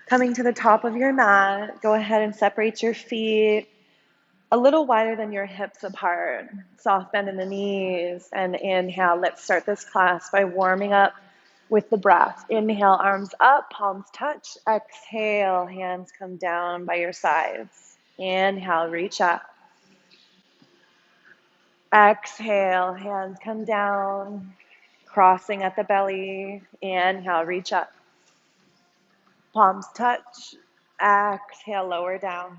Coming to the top of your mat, go ahead and separate your feet a little wider than your hips apart. Soft bend in the knees and inhale. Let's start this class by warming up with the breath. Inhale, arms up, palms touch. Exhale, hands come down by your sides. Inhale, reach up. Exhale, hands come down, crossing at the belly. Inhale, reach up. Palms touch. Exhale, lower down.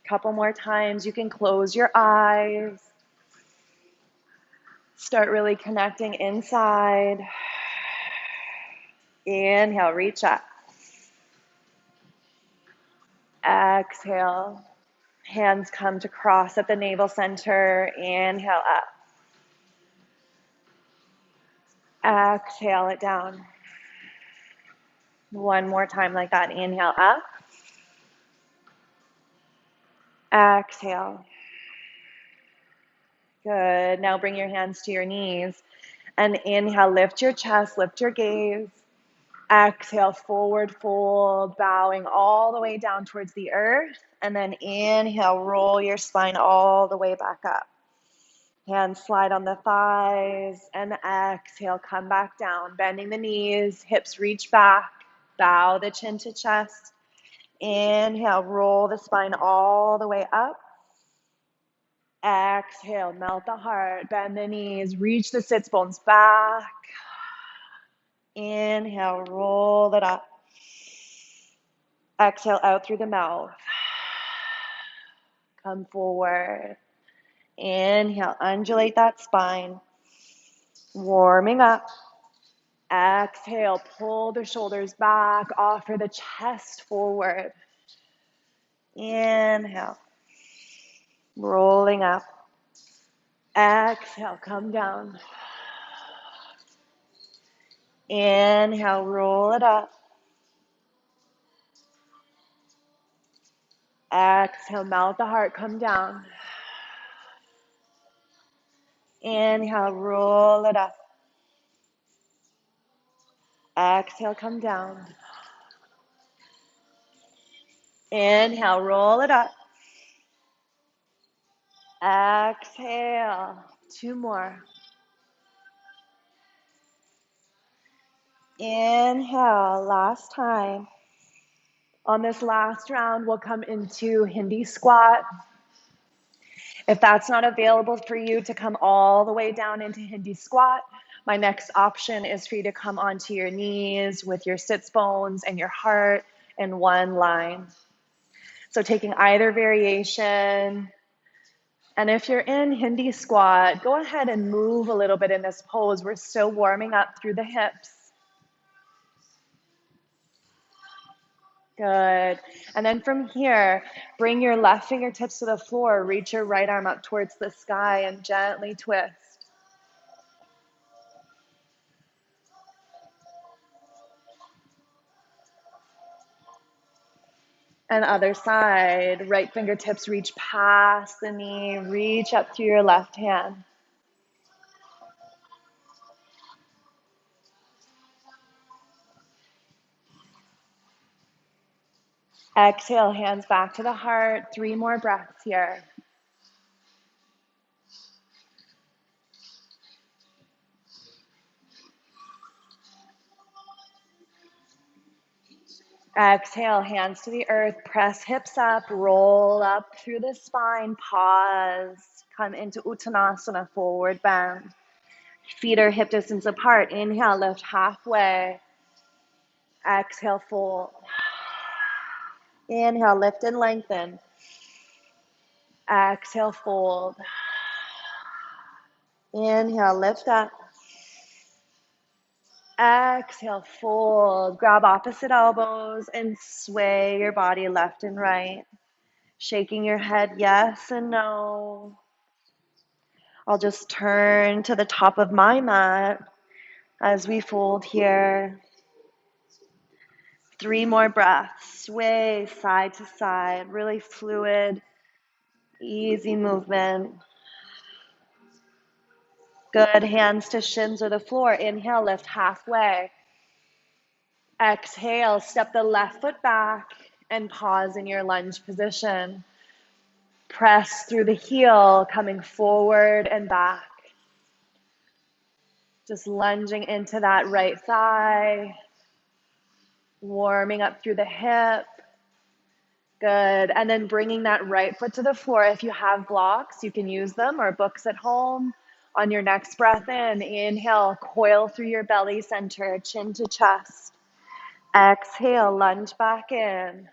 Couple more times. You can close your eyes. Start really connecting inside. Inhale, reach up. Exhale. Hands come to cross at the navel center. Inhale up. Exhale it down. One more time like that. Inhale up. Exhale. Good. Now bring your hands to your knees and inhale, lift your chest, lift your gaze. Exhale, forward fold, bowing all the way down towards the earth. And then inhale, roll your spine all the way back up. Hands slide on the thighs and exhale, come back down, bending the knees, hips reach back, bow the chin to chest. Inhale, roll the spine all the way up. Exhale, melt the heart, bend the knees, reach the sits bones back. Inhale, roll it up. Exhale out through the mouth. Come forward. Inhale, undulate that spine. Warming up. Exhale, pull the shoulders back, offer the chest forward. Inhale, rolling up. Exhale, come down. Inhale, roll it up. Exhale, melt the heart, come down. Inhale, roll it up. Exhale, come down. Inhale, roll it up. Exhale, two more. Inhale, last time. On this last round, we'll come into Hindi squat. If that's not available for you to come all the way down into Hindi squat, my next option is for you to come onto your knees with your sits bones and your heart in one line. So taking either variation. And if you're in Hindi squat, go ahead and move a little bit in this pose. We're still warming up through the hips. Good. And then from here, bring your left fingertips to the floor, reach your right arm up towards the sky and gently twist. And other side, right fingertips reach past the knee, reach up through your left hand. Exhale, hands back to the heart. 3 more breaths here. Exhale, hands to the earth, press hips up, roll up through the spine, pause, come into Uttanasana, forward bend. Feet are hip distance apart. Inhale, lift halfway. Exhale, fold. Inhale, lift and lengthen. Exhale, fold. Inhale, lift up. Exhale, fold. Grab opposite elbows and sway your body left and right. Shaking your head yes and no. I'll just turn to the top of my mat as we fold here. 3 more breaths. Sway side to side. Really fluid, easy movement. Good. Hands to shins or the floor. Inhale, lift halfway. Exhale, step the left foot back and pause in your lunge position. Press through the heel, coming forward and back. Just lunging into that right thigh, warming up through the hip. Good. And then bringing that right foot to the floor. If you have blocks, you can use them, or books at home. On your next breath in, inhale, coil through your belly center, chin to chest. Exhale, lunge back in.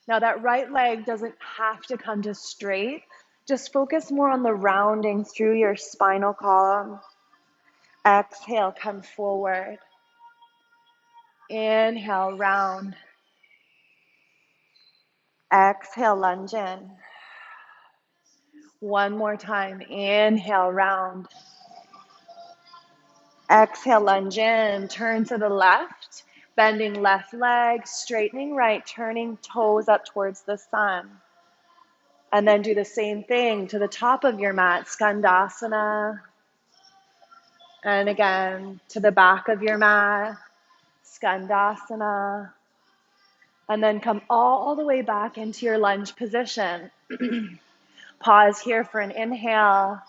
Now that right leg doesn't have to come to straight. Just focus more on the rounding through your spinal column. Exhale, come forward. Inhale, round. Exhale, lunge in. One more time. Inhale, round. Exhale, lunge in. Turn to the left. Bending left leg, straightening right, turning toes up towards the sun. And then do the same thing to the top of your mat, Skandasana. And again, to the back of your mat, Skandasana. And then come all the way back into your lunge position. Pause here for an inhale.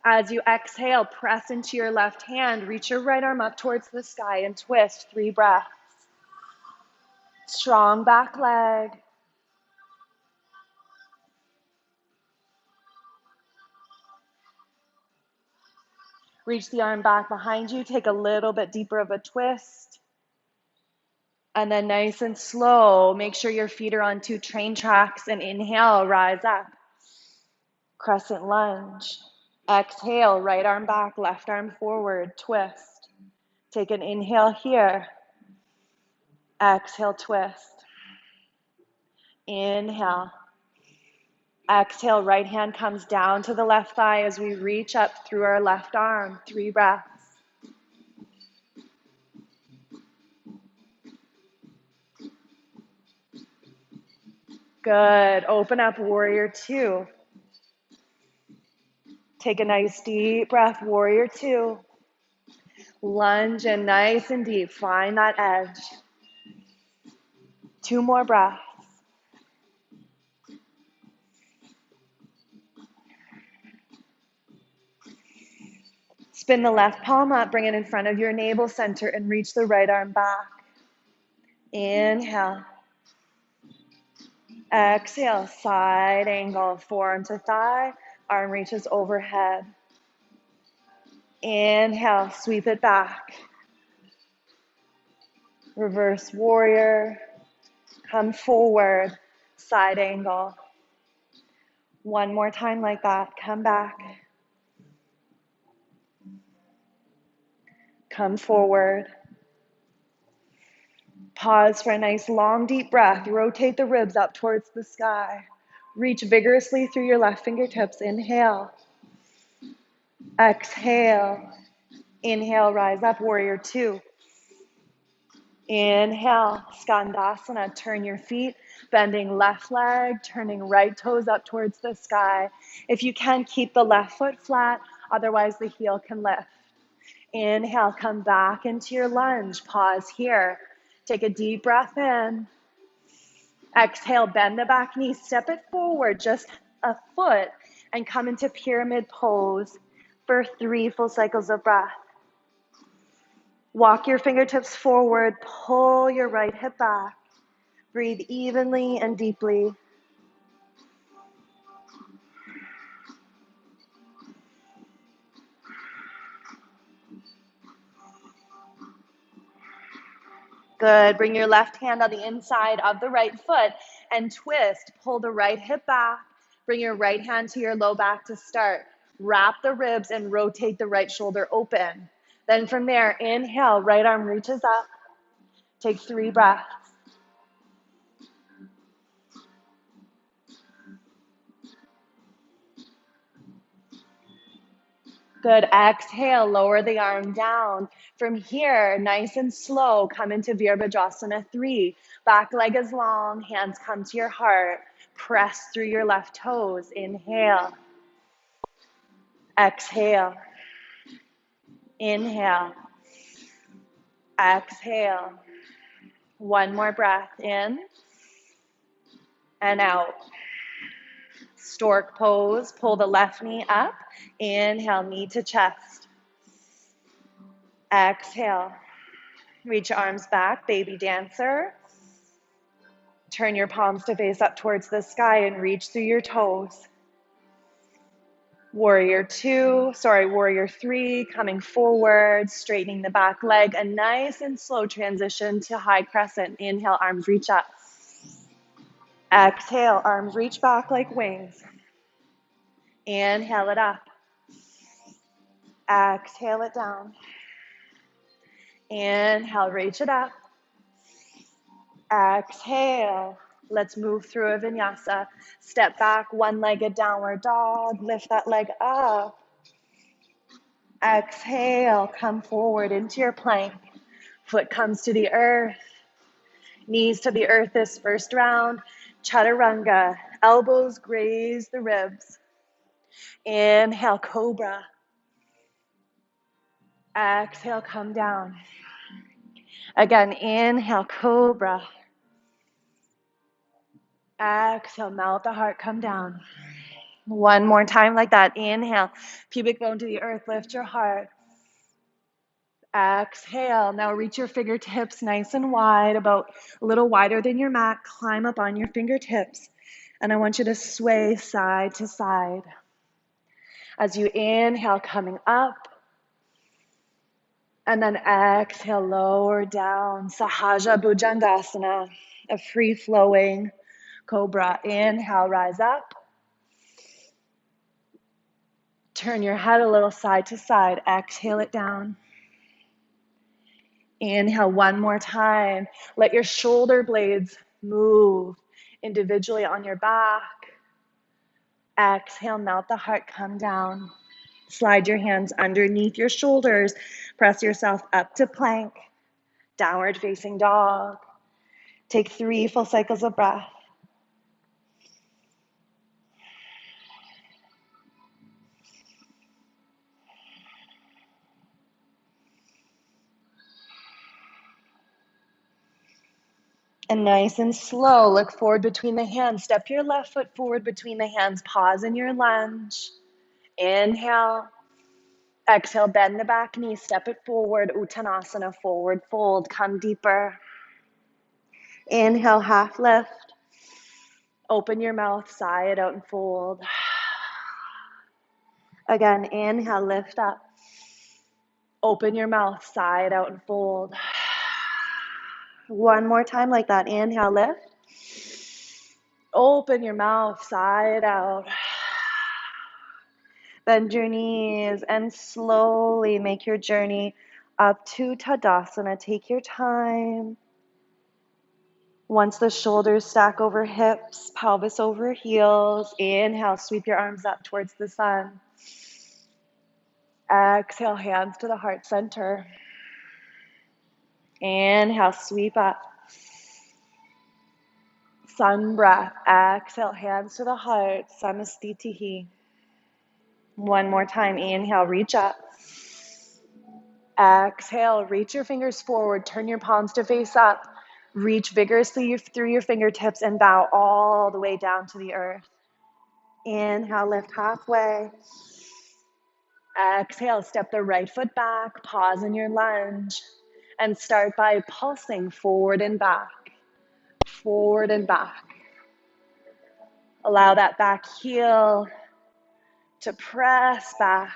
As you exhale, press into your left hand, reach your right arm up towards the sky and twist, 3 breaths. Strong back leg. Reach the arm back behind you, take a little bit deeper of a twist. And then nice and slow, make sure your feet are on 2 train tracks, and inhale, rise up. Crescent lunge. Exhale, right arm back, left arm forward, twist. Take an inhale here. Exhale, twist. Inhale. Exhale, right hand comes down to the left thigh as we reach up through our left arm. 3 breaths. Good. Open up, warrior 2. Take a nice deep breath, warrior 2. Lunge in nice and deep. Find that edge. 2 more breaths. Spin the left palm up, bring it in front of your navel center, and reach the right arm back. Inhale. Exhale, side angle, forearm to thigh, arm reaches overhead. Inhale, sweep it back. Reverse warrior, come forward, side angle. One more time like that, come back. Come forward. Pause for a nice long deep breath. Rotate the ribs up towards the sky. Reach vigorously through your left fingertips. Inhale. Exhale. Inhale, rise up, warrior 2. Inhale, Skandasana. Turn your feet, bending left leg, turning right toes up towards the sky. If you can, keep the left foot flat, otherwise the heel can lift. Inhale, come back into your lunge. Pause here. Take a deep breath in. Exhale, bend the back knee, step it forward just a foot, and come into pyramid pose for 3 full cycles of breath. Walk your fingertips forward, pull your right hip back. Breathe evenly and deeply. Good. Bring your left hand on the inside of the right foot and twist. Pull the right hip back. Bring your right hand to your low back to start. Wrap the ribs and rotate the right shoulder open. Then from there, inhale, right arm reaches up. Take 3 breaths. Good. Exhale, lower the arm down. From here, nice and slow, come into Virabhadrasana 3. Back leg is long, hands come to your heart. Press through your left toes. Inhale. Exhale. Inhale. Exhale. One more breath in and out. Stork pose, pull the left knee up. Inhale, knee to chest. Exhale, reach your arms back, baby dancer. Turn your palms to face up towards the sky and reach through your toes. Warrior three, coming forward, straightening the back leg. A nice and slow transition to high crescent. Inhale, arms reach up. Exhale, arms reach back like wings. Inhale it up. Exhale it down. Inhale, reach it up. Exhale. Let's move through a vinyasa. Step back, one-legged downward dog. Lift that leg up. Exhale, come forward into your plank. Foot comes to the earth. Knees to the earth this first round. Chaturanga. Elbows graze the ribs. Inhale, cobra. Exhale, come down. Again, inhale, cobra. Exhale, melt the heart, come down. One more time like that. Inhale, pubic bone to the earth, lift your heart. Exhale, now reach your fingertips nice and wide, about a little wider than your mat. Climb up on your fingertips. And I want you to sway side to side. As you inhale, coming up. And then exhale, lower down. Sahaja Bhujangasana, a free-flowing cobra. Inhale, rise up. Turn your head a little side to side. Exhale it down. Inhale one more time. Let your shoulder blades move individually on your back. Exhale, melt the heart, come down. Slide your hands underneath your shoulders. Press yourself up to plank. Downward facing dog. Take 3 full cycles of breath. And nice and slow, look forward between the hands. Step your left foot forward between the hands. Pause in your lunge. Inhale. Exhale, bend the back knee, step it forward. Uttanasana, forward fold. Come deeper. Inhale, half lift. Open your mouth, sigh it out and fold. Again, inhale, lift up. Open your mouth, sigh it out and fold. One more time like that. Inhale, lift. Open your mouth, sigh it out. Bend your knees and slowly make your journey up to Tadasana. Take your time. Once the shoulders stack over hips, pelvis over heels, inhale, sweep your arms up towards the sun. Exhale, hands to the heart center. Inhale, sweep up. Sun breath. Exhale, hands to the heart. Samastitihi. One more time. Inhale, reach up. Exhale, reach your fingers forward. Turn your palms to face up. Reach vigorously through your fingertips and bow all the way down to the earth. Inhale, lift halfway. Exhale, step the right foot back. Pause in your lunge. And start by pulsing forward and back. Forward and back. Allow that back heel to press back.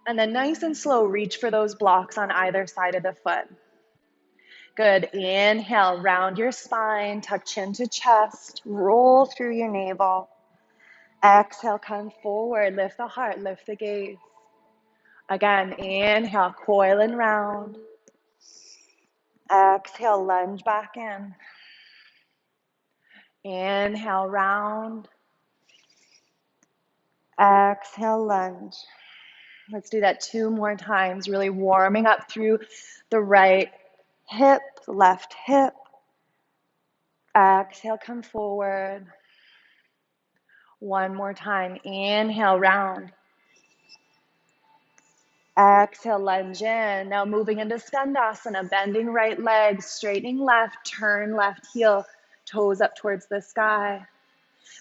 And then nice and slow, reach for those blocks on either side of the foot. Good. Inhale, round your spine, tuck chin to chest, roll through your navel. Exhale, come forward, lift the heart, lift the gaze. Again, inhale, coil and round. Exhale, lunge back in. Inhale, round. Exhale, lunge. Let's do that 2 more times, really warming up through the right hip, left hip. Exhale, come forward. One more time. Inhale, round. Exhale, lunge in. Now moving into Skandasana, bending right leg, straightening left, turn left heel, toes up towards the sky.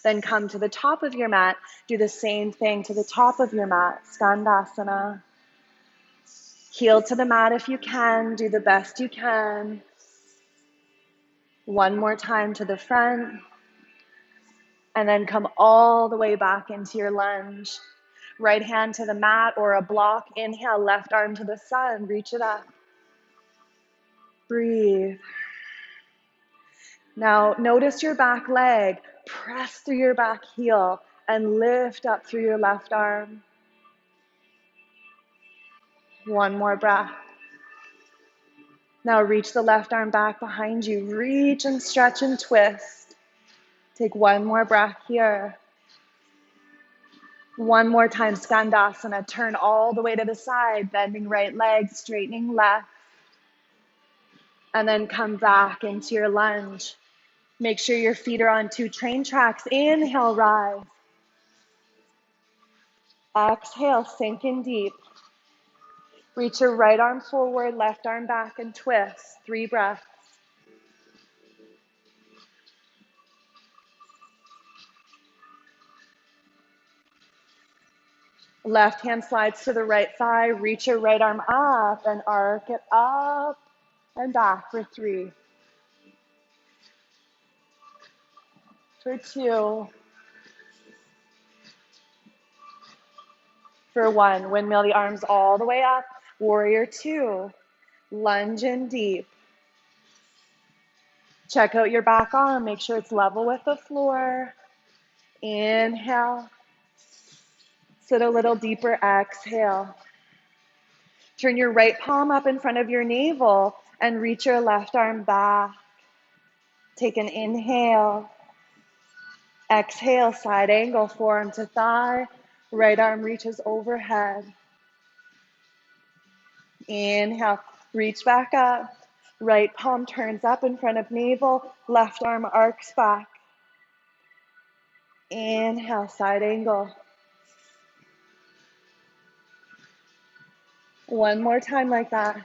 Then come to the top of your mat. Do the same thing to the top of your mat, Skandasana. Heel to the mat if you can. Do the best you can. One more time to the front. And then come all the way back into your lunge. Right hand to the mat or a block. Inhale, left arm to the sun. Reach it up. Breathe. Now notice your back leg. Press through your back heel and lift up through your left arm. One more breath. Now reach the left arm back behind you. Reach and stretch and twist. Take one more breath here. One more time, Skandasana. Turn all the way to the side, bending right leg, straightening left. And then come back into your lunge. Make sure your feet are on 2 train tracks. Inhale, rise. Exhale, sink in deep. Reach your right arm forward, left arm back, and twist. 3 breaths. Left hand slides to the right thigh. Reach your right arm up and arc it up and back for 3. For 2. For 1. Windmill the arms all the way up. Warrior 2. Lunge in deep. Check out your back arm. Make sure it's level with the floor. Inhale. Sit a little deeper. Exhale. Turn your right palm up in front of your navel and reach your left arm back. Take an inhale. Exhale, side angle, forearm to thigh. Right arm reaches overhead. Inhale, reach back up. Right palm turns up in front of navel. Left arm arcs back. Inhale, side angle. One more time like that.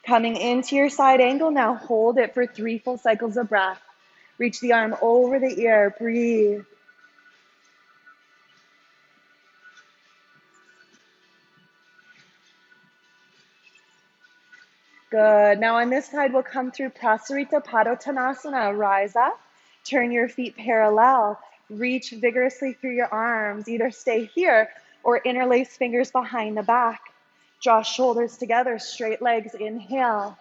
Coming into your side angle now, hold it for 3 full cycles of breath. Reach the arm over the ear, breathe. Good. Now on this side, we'll come through Prasarita Padottanasana. Rise up, turn your feet parallel, reach vigorously through your arms. Either stay here or interlace fingers behind the back. Draw shoulders together, straight legs, inhale.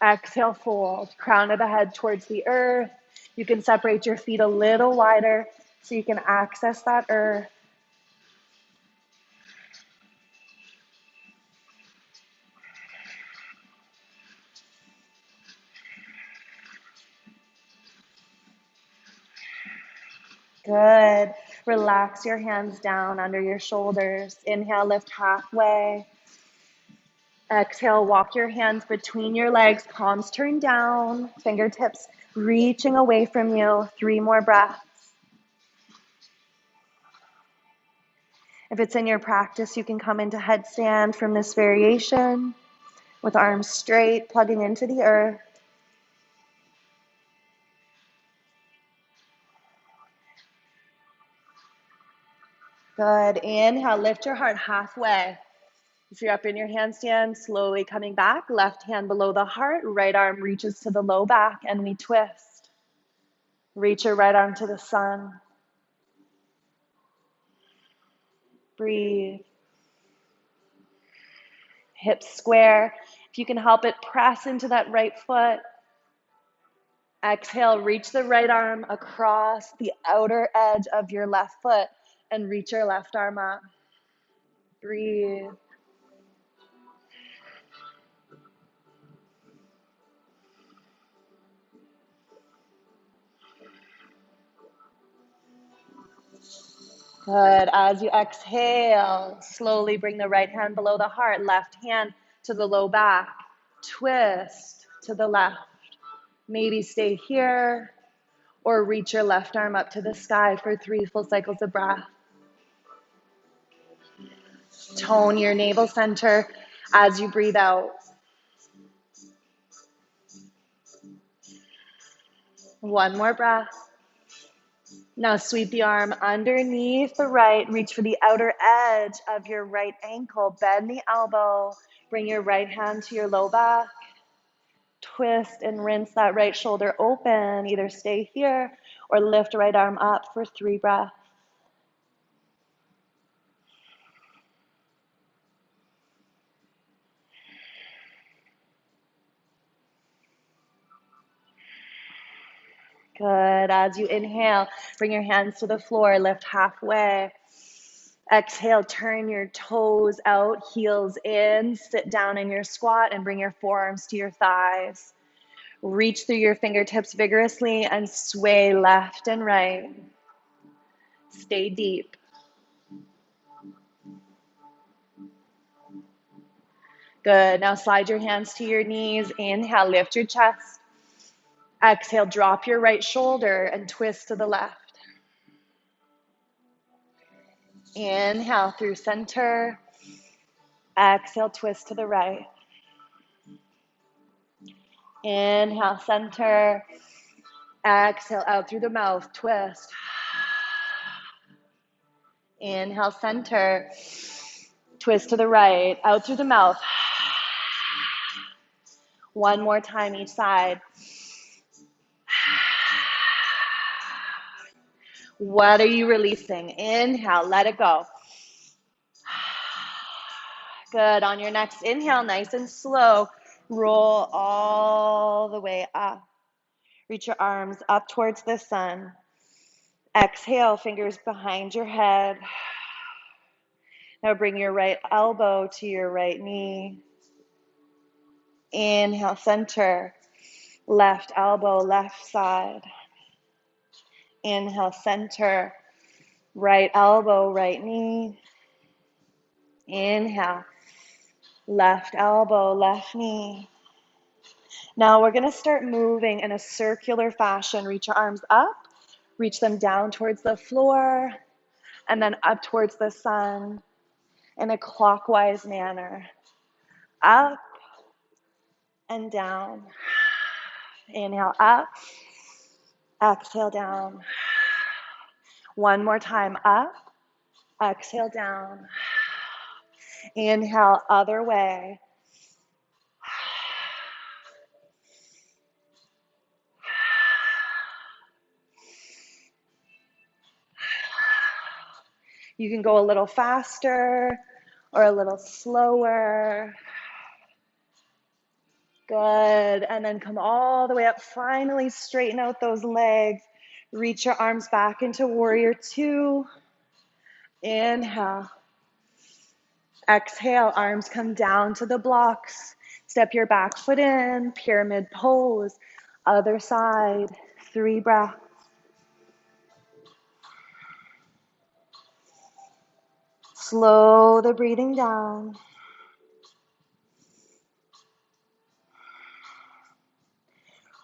Exhale, fold. Crown of the head towards the earth. You can separate your feet a little wider so you can access that earth. Good. Relax your hands down under your shoulders. Inhale, lift halfway. Exhale, walk your hands between your legs, palms turn down, fingertips reaching away from you. 3 more breaths. If it's in your practice, you can come into headstand from this variation with arms straight, plugging into the earth. Good. Inhale, lift your heart halfway. If you're up in your handstand, slowly coming back, left hand below the heart, right arm reaches to the low back, and we twist. Reach your right arm to the sun. Breathe. Hips square. If you can help it, press into that right foot. Exhale, reach the right arm across the outer edge of your left foot and reach your left arm up. Breathe. Good. As you exhale, slowly bring the right hand below the heart, left hand to the low back. Twist to the left. Maybe stay here or reach your left arm up to the sky for 3 full cycles of breath. Tone your navel center as you breathe out. One more breath. Now sweep the arm underneath the right. Reach for the outer edge of your right ankle. Bend the elbow. Bring your right hand to your low back. Twist and rinse that right shoulder open. Either stay here or lift right arm up for 3 breaths. Good. As you inhale, bring your hands to the floor, lift halfway. Exhale, turn your toes out, heels in, sit down in your squat and bring your forearms to your thighs. Reach through your fingertips vigorously and sway left and right. Stay deep. Good. Now slide your hands to your knees. Inhale, lift your chest. Exhale, drop your right shoulder and twist to the left. Inhale through center. Exhale, twist to the right. Inhale, center. Exhale, out through the mouth, twist. Inhale, center. Twist to the right, out through the mouth. One more time each side. What are you releasing? Inhale, let it go. Good. On your next inhale, nice and slow, roll all the way up. Reach your arms up towards the sun. Exhale, fingers behind your head. Now bring your right elbow to your right knee. Inhale, center. Left elbow, left side. Inhale, center. Right elbow, right knee. Inhale. Left elbow, left knee. Now we're going to start moving in a circular fashion. Reach your arms up. Reach them down towards the floor. And then up towards the sun in a clockwise manner. Up and down. Inhale up. Exhale down. One more time, up, exhale down. Inhale, other way. You can go a little faster or a little slower. Good. And then come all the way up. Finally, straighten out those legs. Reach your arms back into warrior two. Inhale. Exhale, arms come down to the blocks. Step your back foot in, pyramid pose. Other side, 3 breaths. Slow the breathing down.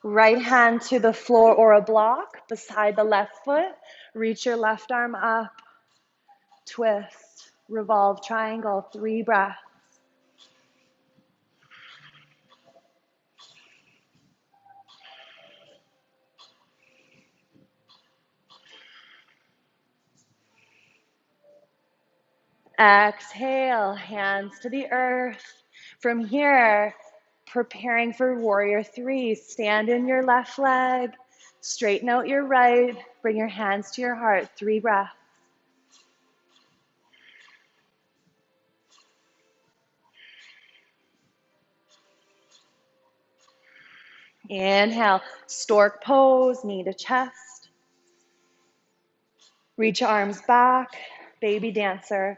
Right hand to the floor or a block beside the left foot. Reach your left arm up. Twist, revolve, triangle, 3 breaths. Exhale, hands to the earth. From here, preparing for warrior 3. Stand in your left leg. Straighten out your right. Bring your hands to your heart. 3 breaths. Inhale, stork pose, knee to chest. Reach your arms back, baby dancer.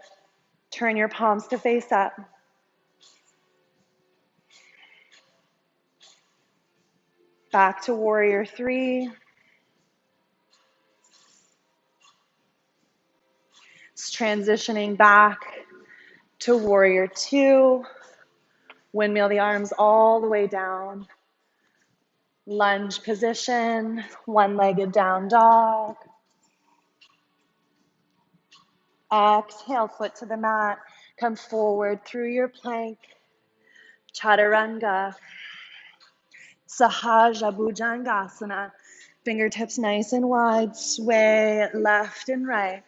Turn your palms to face up. Back to warrior 3. It's transitioning back to warrior 2. Windmill the arms all the way down. Lunge position, one-legged down dog. Exhale, foot to the mat. Come forward through your plank. Chaturanga. Sahaja Bhujangasana. Fingertips nice and wide. Sway left and right.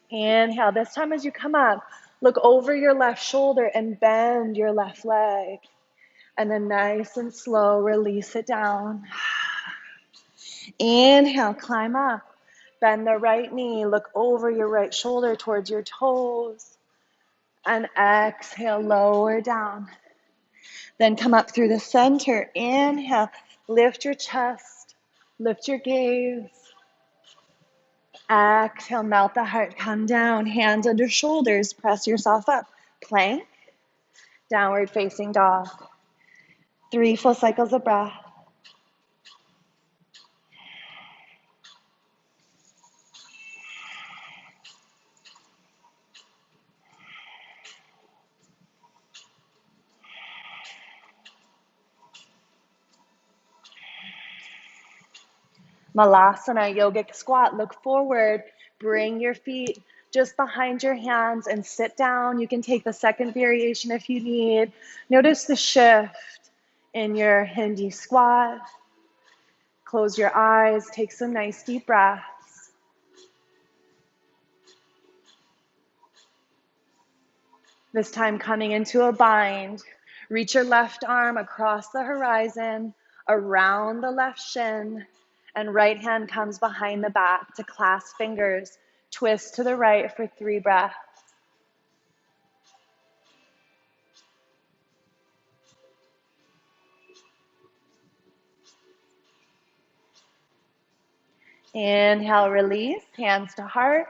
Inhale. This time as you come up, look over your left shoulder and bend your left leg. And then nice and slow, release it down. Inhale, climb up. Bend the right knee, look over your right shoulder towards your toes. And exhale, lower down. Then come up through the center. Inhale, lift your chest, lift your gaze. Exhale, melt the heart, come down, hands under shoulders, press yourself up. Plank, downward facing dog. 3 full cycles of breath. Malasana, yogic squat. Look forward, bring your feet just behind your hands and sit down. You can take the second variation if you need. Notice the shift in your Hindi squat. Close your eyes, take some nice deep breaths. This time coming into a bind. Reach your left arm across the horizon, around the left shin, and right hand comes behind the back to clasp fingers. Twist to the right for 3 breaths. Inhale, release, hands to heart.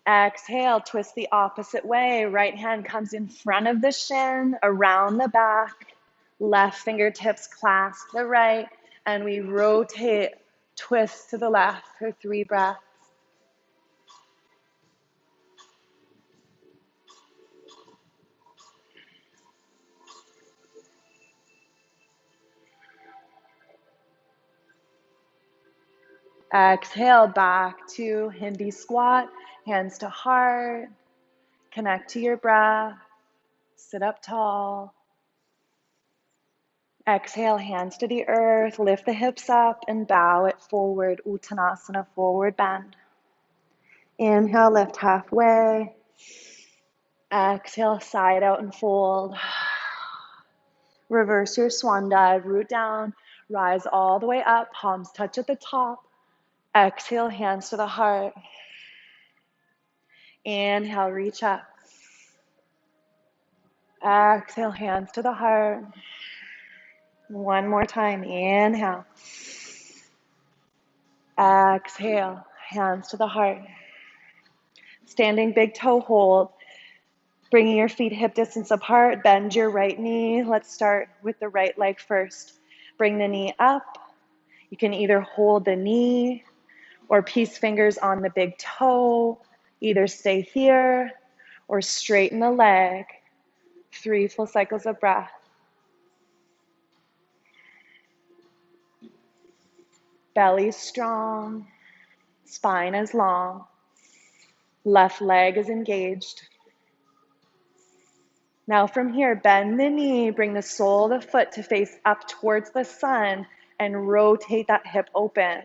Exhale, twist the opposite way. Right hand comes in front of the shin, around the back. Left fingertips clasp the right, and we rotate, twist to the left for 3 breaths. Exhale, back to Hindi squat, hands to heart. Connect to your breath. Sit up tall. Exhale, hands to the earth. Lift the hips up and bow it forward. Uttanasana, forward bend. Inhale, lift halfway. Exhale, side out and fold. Reverse your swan dive, root down, rise all the way up, palms touch at the top. Exhale, hands to the heart. Inhale, reach up. Exhale, hands to the heart. One more time, inhale. Exhale, hands to the heart. Standing big toe hold. Bringing your feet hip distance apart, bend your right knee. Let's start with the right leg first. Bring the knee up. You can either hold the knee or peace fingers on the big toe. Either stay here or straighten the leg. 3 full cycles of breath. Belly strong, spine is long, left leg is engaged. Now from here, bend the knee, bring the sole of the foot to face up towards the sun and rotate that hip open.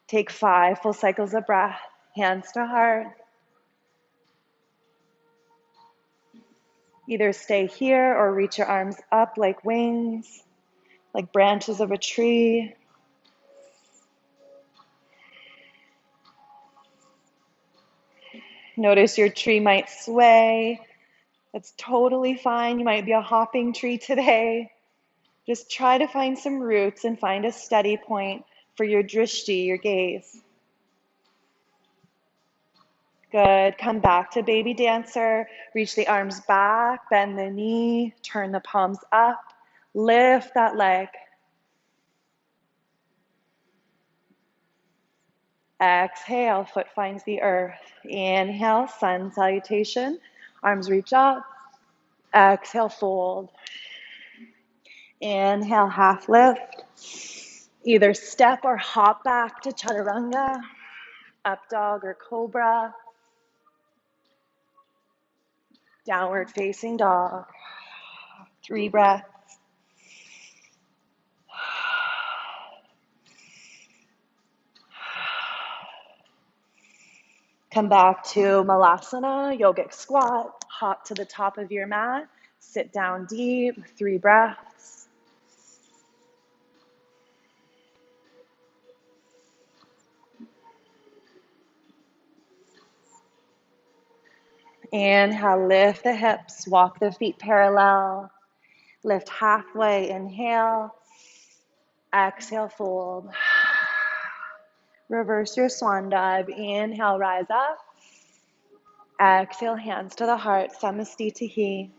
Take 5 full cycles of breath, hands to heart. Either stay here or reach your arms up like wings, like branches of a tree. Notice your tree might sway. That's totally fine. You might be a hopping tree today. Just try to find some roots and find a steady point for your drishti, your gaze. Good. Come back to baby dancer. Reach the arms back, bend the knee, turn the palms up, lift that leg. Exhale, foot finds the earth. Inhale, sun salutation. Arms reach up. Exhale, fold. Inhale, half lift. Either step or hop back to chaturanga, up dog or cobra. Downward facing dog. 3 breaths. Come back to Malasana, yogic squat. Hop to the top of your mat. Sit down deep. 3 breaths. Inhale, lift the hips. Walk the feet parallel. Lift halfway. Inhale. Exhale, fold. Reverse your swan dive. Inhale, rise up. Exhale, hands to the heart. Samastitihi.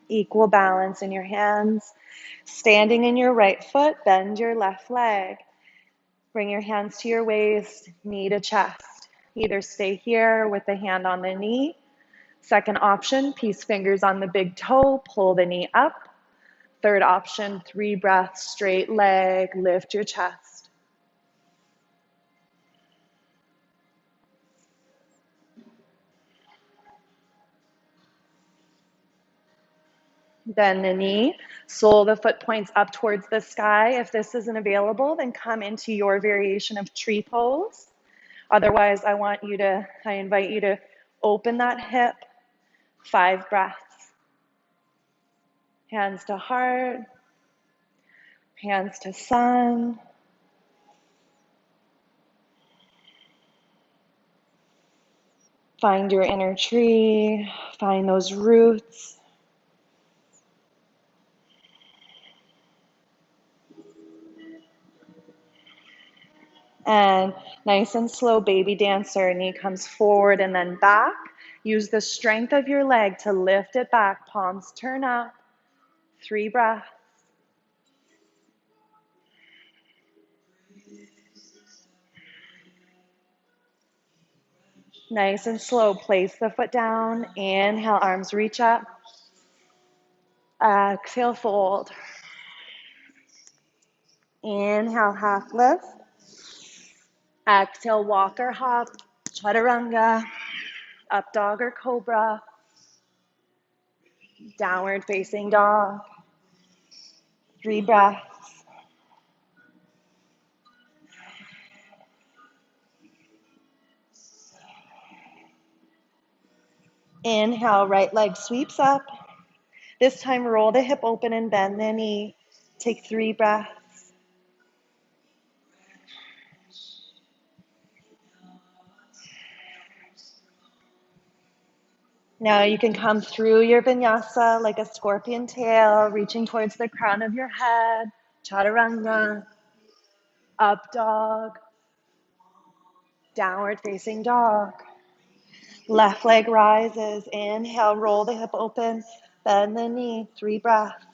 Equal balance in your hands. Standing in your right foot, bend your left leg. Bring your hands to your waist, knee to chest. Either stay here with the hand on the knee. Second option, peace fingers on the big toe, pull the knee up. Third option, 3 breaths, straight leg, lift your chest. Bend the knee, sole the foot points up towards the sky. If this isn't available, then come into your variation of tree pose. Otherwise, I invite you to open that hip. 5 breaths. Hands to heart, hands to sun. Find your inner tree, find those roots. And nice and slow, baby dancer, knee comes forward and then back. Use the strength of your leg to lift it back, palms turn up. 3 breaths. Nice and slow, place the foot down. Inhale, arms reach up. Exhale, fold. Inhale, half lift. Exhale, walk or hop, chaturanga, up dog or cobra, downward facing dog. 3 breaths. Inhale, right leg sweeps up. This time, roll the hip open and bend the knee. Take 3 breaths. Now you can come through your vinyasa like a scorpion tail, reaching towards the crown of your head. Chaturanga, up dog, downward facing dog. Left leg rises. Inhale, roll the hip open, bend the knee. 3 breaths.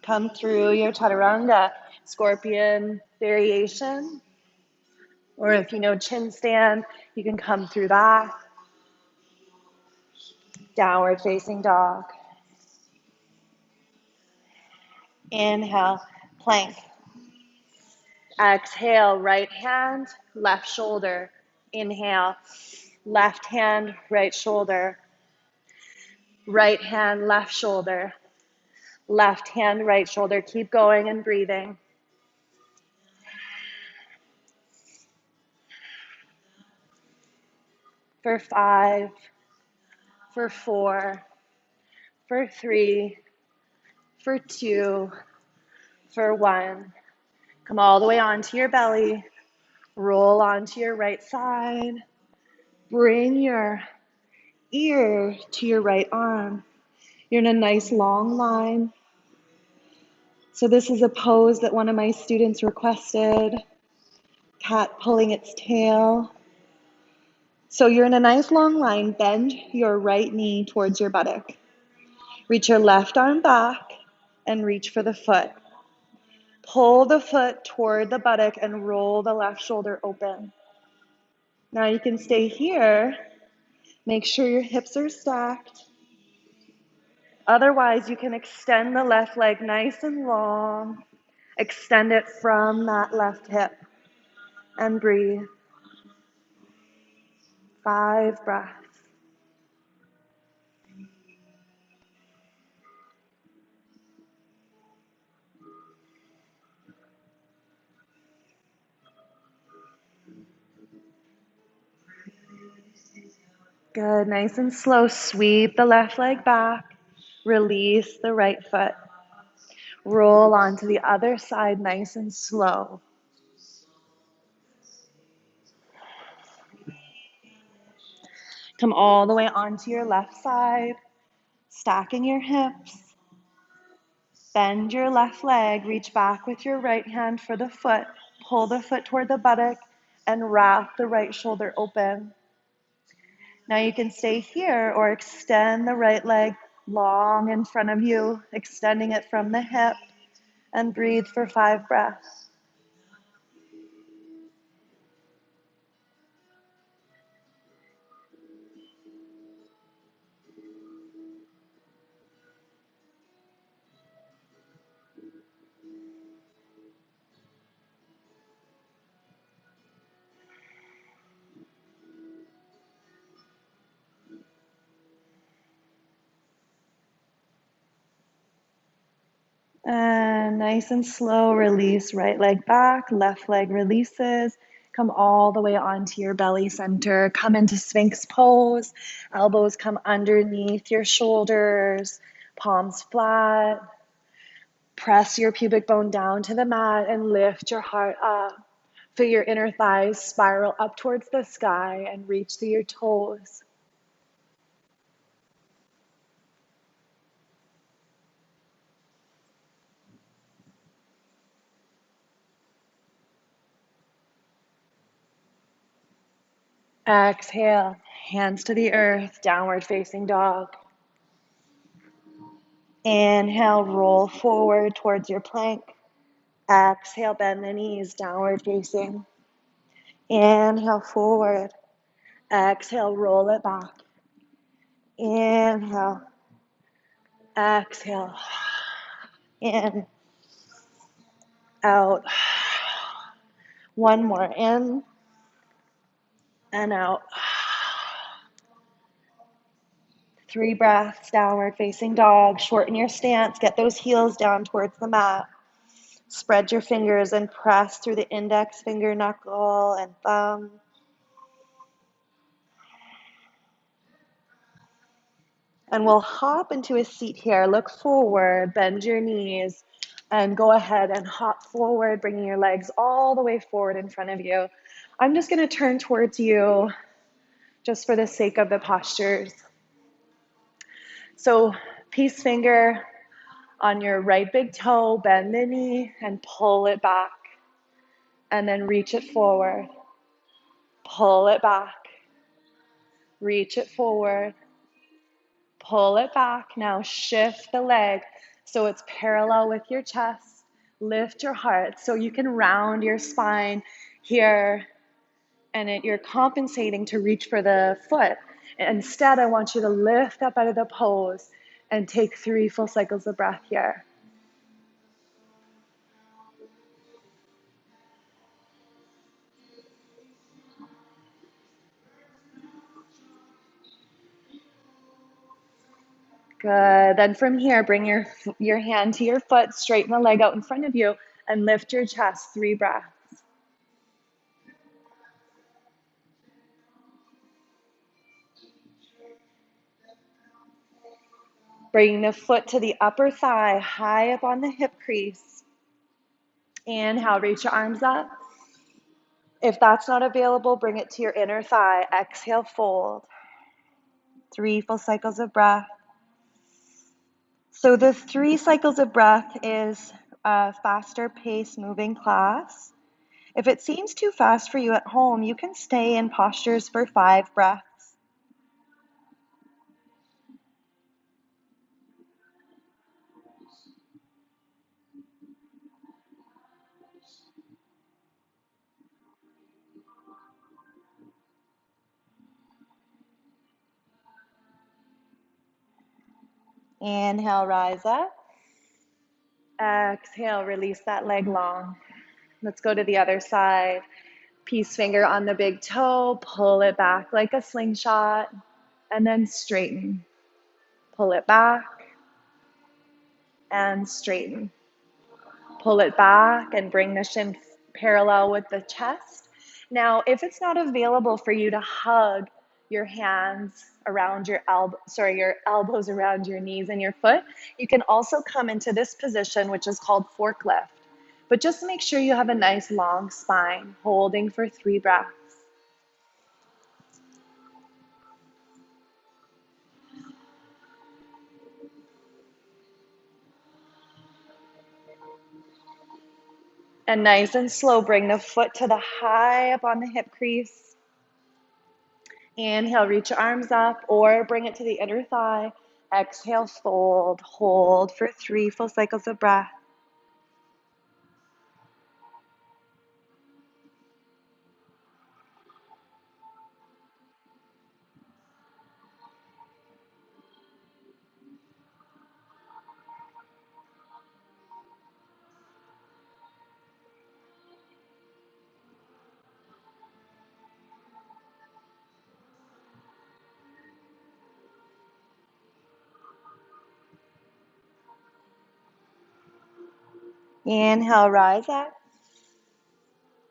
Come through your chaturanga, scorpion variation. Or if you know chin stand, you can come through that. Downward facing dog. Inhale, plank. Exhale, right hand, left shoulder. Inhale, left hand, right shoulder. Right hand, left shoulder. Left hand, right shoulder. Keep going and breathing. For 5, for 4, for 3, for 2, for 1. Come all the way onto your belly. Roll onto your right side. Bring your ear to your right arm. You're in a nice long line. So this is a pose that one of my students requested. Cat pulling its tail. So you're in a nice long line. Bend your right knee towards your buttock. Reach your left arm back and reach for the foot. Pull the foot toward the buttock and roll the left shoulder open. Now you can stay here. Make sure your hips are stacked. Otherwise, you can extend the left leg nice and long. Extend it from that left hip and breathe. 5 breaths. Good, nice and slow. Sweep the left leg back. Release the right foot. Roll onto the other side nice and slow. Come all the way onto your left side, stacking your hips. Bend your left leg, reach back with your right hand for the foot. Pull the foot toward the buttock and wrap the right shoulder open. Now you can stay here or extend the right leg long in front of you, extending it from the hip, and breathe for 5 breaths. And nice and slow, release right leg back, left leg releases. Come all the way onto your belly center. Come into Sphinx pose. Elbows come underneath your shoulders, palms flat. Press your pubic bone down to the mat and lift your heart up. Feel your inner thighs spiral up towards the sky and reach through your toes. Exhale, hands to the earth, downward facing dog. Inhale, roll forward towards your plank. Exhale, bend the knees, downward facing. Inhale, forward. Exhale, roll it back. Inhale. Exhale. In. Out. One more. In and out. 3 breaths, downward facing dog. Shorten your stance. Get those heels down towards the mat. Spread your fingers and press through the index finger, knuckle, and thumb. And we'll hop into a seat here. Look forward, bend your knees, and go ahead and hop forward, bringing your legs all the way forward in front of you. I'm just going to turn towards you just for the sake of the postures. So peace finger on your right big toe, bend the knee and pull it back. And then reach it forward. Pull it back. Reach it forward. Pull it back. Now shift the leg so it's parallel with your chest. Lift your heart so you can round your spine here, and you're compensating to reach for the foot. Instead, I want you to lift up out of the pose and take 3 full cycles of breath here. Good. Then from here, bring your hand to your foot, straighten the leg out in front of you, and lift your chest. 3 breaths. Bring the foot to the upper thigh, high up on the hip crease. Inhale, reach your arms up. If that's not available, bring it to your inner thigh. Exhale, fold. 3 full cycles of breath. So the 3 cycles of breath is a faster pace moving class. If it seems too fast for you at home, you can stay in postures for 5 breaths. Inhale, rise up. Exhale, release that leg long. Let's go to the other side. Peace finger on the big toe, pull it back like a slingshot, and then straighten. Pull it back and straighten. Pull it back and bring the shin parallel with the chest. Now, if it's not available for you to hug your hands around your your elbows around your knees and your foot, you can also come into this position, which is called forklift. But just make sure you have a nice long spine, holding for 3 breaths. And nice and slow, bring the foot to the high up on the hip crease. Inhale, reach your arms up or bring it to the inner thigh. Exhale, fold, hold for 3 full cycles of breath. Inhale, rise up.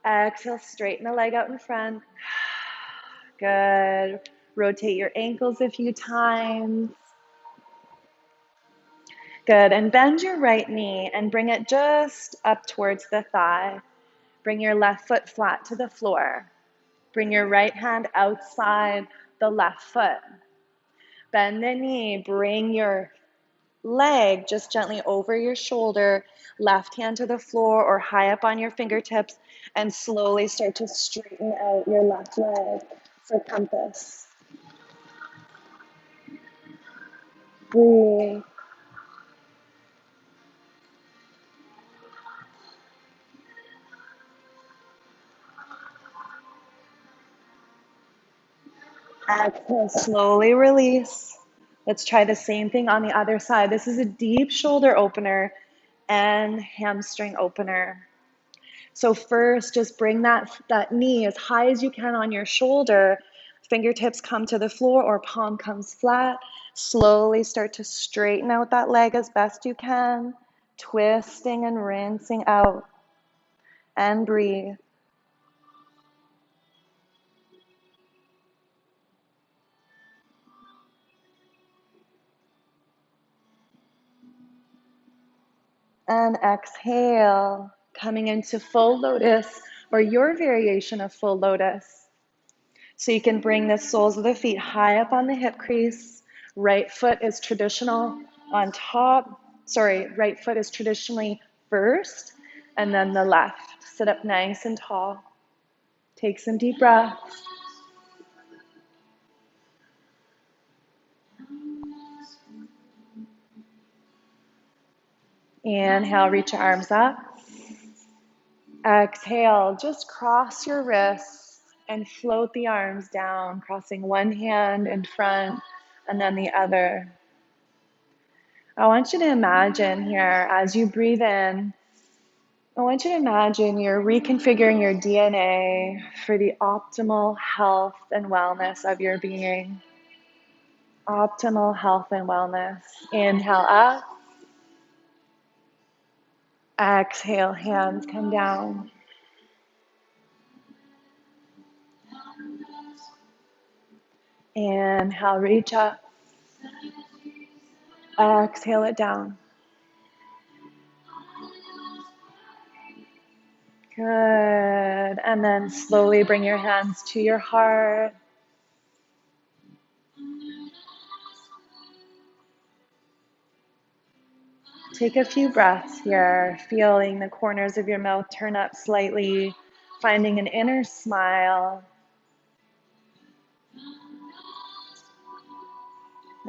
Exhale, straighten the leg out in front. Good. Rotate your ankles a few times. Good. And bend your right knee and bring it just up towards the thigh. Bring your left foot flat to the floor. Bring your right hand outside the left foot. Bend the knee. Bring your leg just gently over your shoulder, left hand to the floor or high up on your fingertips, and slowly start to straighten out your left leg for compass. Breathe. Exhale, slowly release. Let's try the same thing on the other side. This is a deep shoulder opener and hamstring opener. So first, just bring that knee as high as you can on your shoulder. Fingertips come to the floor or palm comes flat. Slowly start to straighten out that leg as best you can, twisting and rinsing out. And breathe. And exhale, coming into full lotus or your variation of full lotus. So you can bring the soles of the feet high up on the hip crease. Right foot is traditional on top. Right foot is traditionally first, and then the left. Sit up nice and tall. Take some deep breaths. Inhale, reach your arms up. Exhale, just cross your wrists and float the arms down, crossing one hand in front and then the other. I want you to imagine here as you breathe in, I want you to imagine you're reconfiguring your DNA for the optimal health and wellness of your being. Optimal health and wellness. Inhale up. Exhale, hands come down. Inhale, reach up. Exhale it down. Good. And then slowly bring your hands to your heart. Take a few breaths here, feeling the corners of your mouth turn up slightly, finding an inner smile.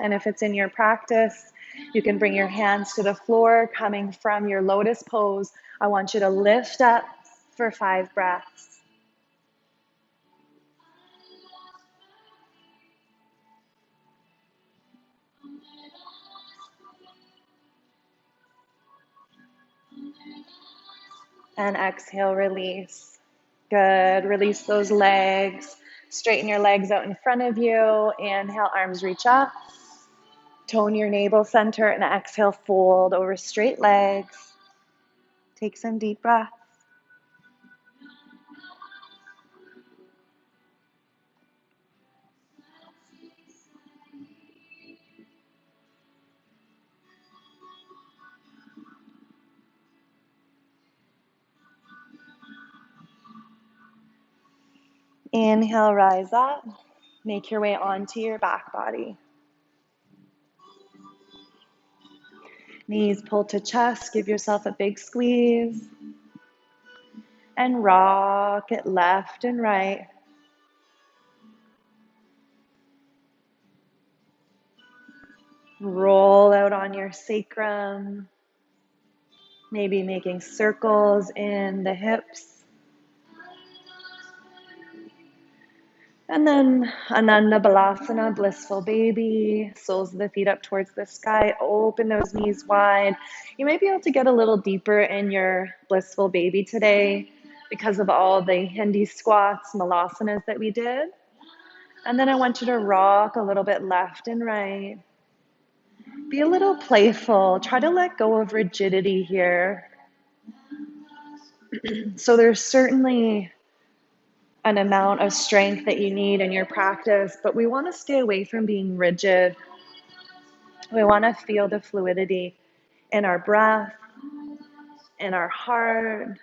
And if it's in your practice, you can bring your hands to the floor, coming from your lotus pose. I want you to lift up for 5 breaths. And exhale, release. Good. Release those legs. Straighten your legs out in front of you. Inhale, arms reach up. Tone your navel center and exhale, fold over straight legs. Take some deep breaths. Inhale, rise up. Make your way onto your back body. Knees pull to chest. Give yourself a big squeeze. And rock it left and right. Roll out on your sacrum. Maybe making circles in the hips. And then Ananda Balasana, blissful baby. Soles of the feet up towards the sky. Open those knees wide. You might be able to get a little deeper in your blissful baby today because of all the Hindi squats, malasanas that we did. And then I want you to rock a little bit left and right. Be a little playful. Try to let go of rigidity here. So there's certainly an amount of strength that you need in your practice, but we want to stay away from being rigid. We want to feel the fluidity in our breath, in our heart,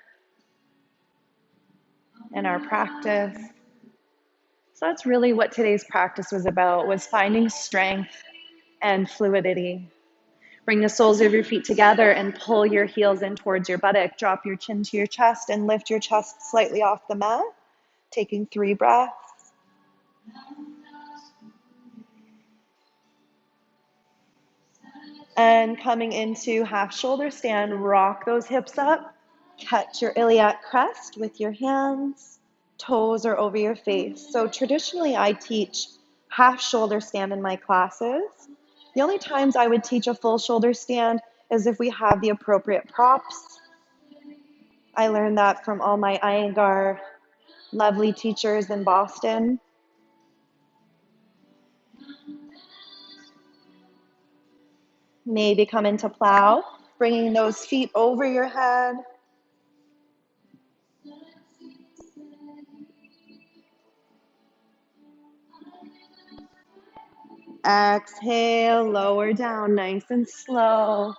in our practice. So that's really what today's practice was about, was finding strength and fluidity. Bring the soles of your feet together and pull your heels in towards your buttock. Drop your chin to your chest and lift your chest slightly off the mat. Taking 3 breaths. And coming into half shoulder stand, rock those hips up. Catch your iliac crest with your hands. Toes are over your face. So traditionally I teach half shoulder stand in my classes. The only times I would teach a full shoulder stand is if we have the appropriate props. I learned that from all my Iyengar lovely teachers in Boston. Maybe come into plow, bringing those feet over your head. Exhale, lower down nice and slow.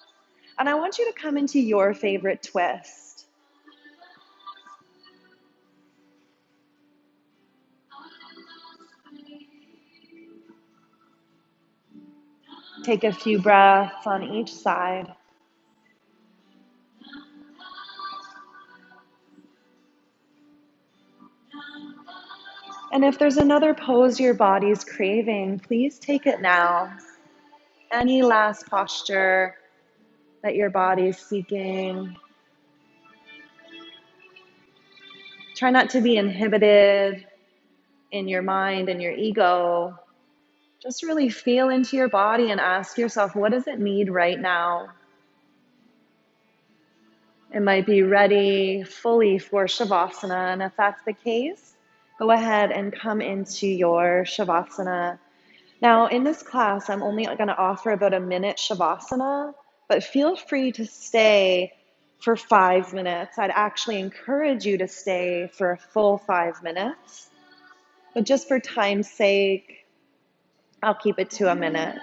And I want you to come into your favorite twist. Take a few breaths on each side. And if there's another pose your body's craving, please take it now. Any last posture that your body's seeking. Try not to be inhibited in your mind and your ego. Just really feel into your body and ask yourself, what does it need right now? It might be ready fully for Shavasana, and if that's the case, go ahead and come into your Shavasana. Now, in this class, I'm only going to offer about a minute Shavasana, but feel free to stay for 5 minutes. I'd actually encourage you to stay for a full 5 minutes, but just for time's sake, I'll keep it to a minute.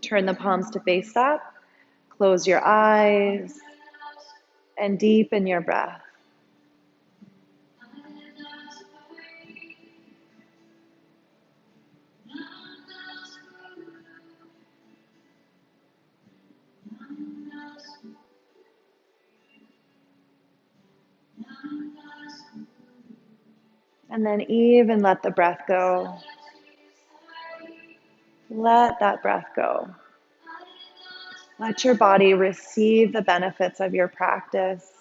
Turn the palms to face up, close your eyes, and deepen your breath. And then even let the breath go. Let that breath go. Let your body receive the benefits of your practice.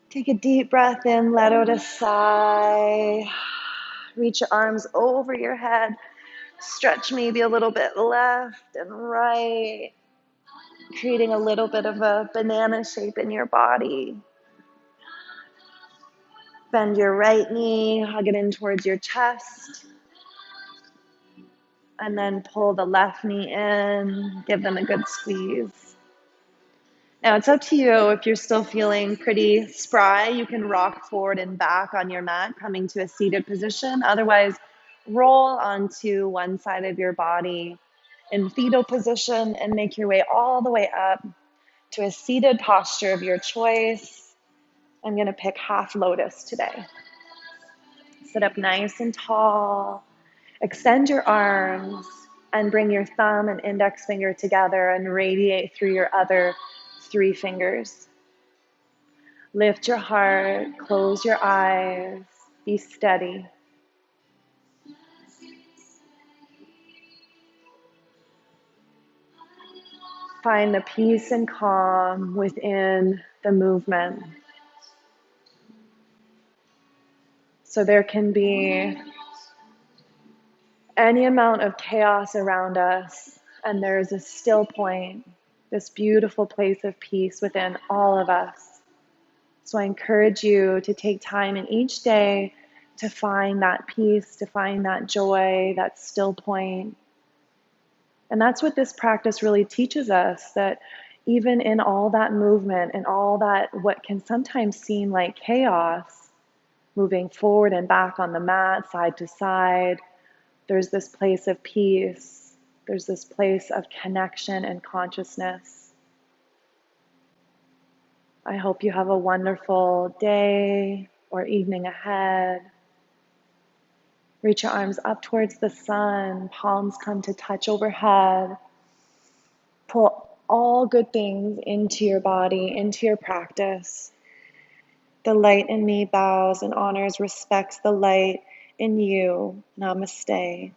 Take a deep breath in, let out a sigh. Reach your arms over your head. Stretch maybe a little bit left and right, creating a little bit of a banana shape in your body. Bend your right knee, hug it in towards your chest. And then pull the left knee in, give them a good squeeze. Now it's up to you. If you're still feeling pretty spry, you can rock forward and back on your mat, coming to a seated position. Otherwise, roll onto one side of your body in fetal position and make your way all the way up to a seated posture of your choice. I'm going to pick half lotus today. Sit up nice and tall. Extend your arms and bring your thumb and index finger together and radiate through your other 3 fingers. Lift your heart, close your eyes, be steady. Find the peace and calm within the movement. So there can be any amount of chaos around us, and there's a still point, this beautiful place of peace within all of us. So I encourage you to take time in each day to find that peace, to find that joy, that still point. And that's what this practice really teaches us, that even in all that movement and all that what can sometimes seem like chaos, moving forward and back on the mat, side to side, there's this place of peace. There's this place of connection and consciousness. I hope you have a wonderful day or evening ahead. Reach your arms up towards the sun. Palms come to touch overhead. Pull all good things into your body, into your practice. The light in me bows and honors, respects the light in you. Namaste.